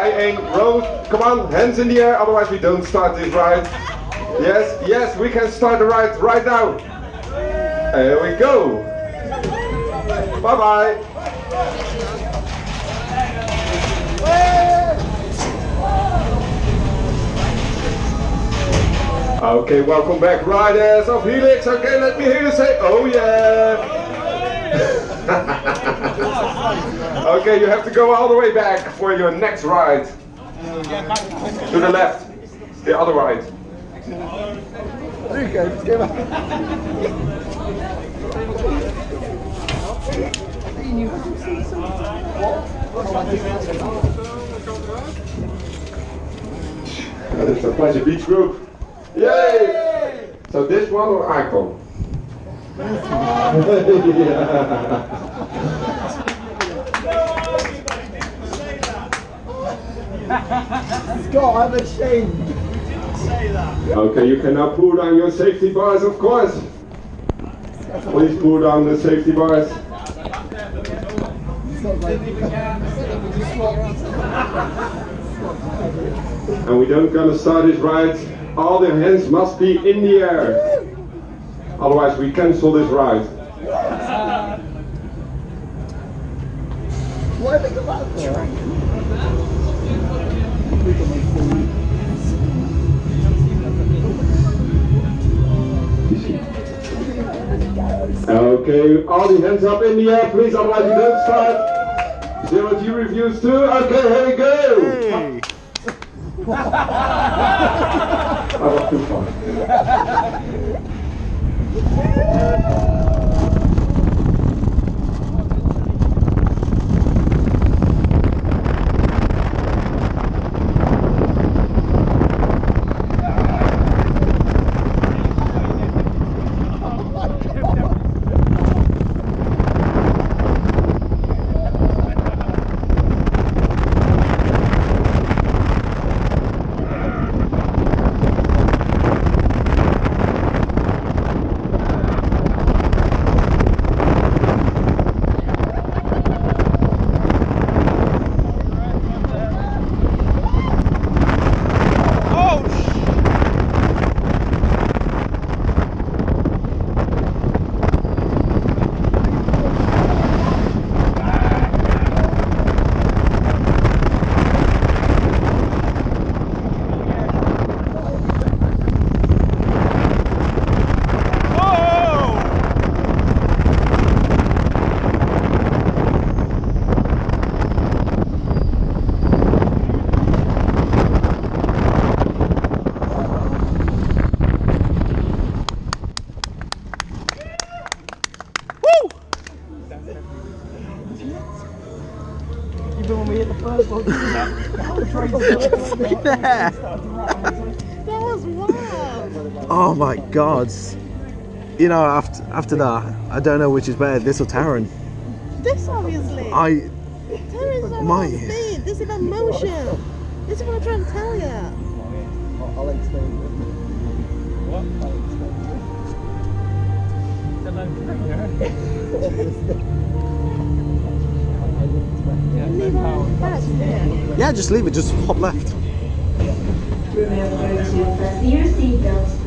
bijeen. Rose, come on, hands in the air, otherwise we don't start this ride. Yes, yes, we can start the ride right now. Here we go. Bye bye. Okay, welcome back, riders of Helix. Okay, let me hear you say, oh yeah. Okay, you have to go all the way back for your next ride. To the left, the other ride. It's a pleasure beach group. Yay! So this one or Icon? Scott, I'm ashamed. You didn't say that. Okay, you can now pull down your safety bars, of course. Please pull down the safety bars. And we don't gonna start this ride. All the hands must be in the air. Otherwise we cancel this ride. Why think about that? Okay, all the hands up in the air, please, otherwise we don't start. 0G reviews too. Okay, here we go. Hey. That was too fun. Even when we hit the first one, That was wild. Oh my god. You know, after that, I don't know which is better, this or Taron. This obviously. Terror's not My- on speed. This is about motion. This is what I'm trying to tell you. I'll explain. What? Leave our bags there. Yeah, just leave it, just hop left. Remember to fasten your seatbelts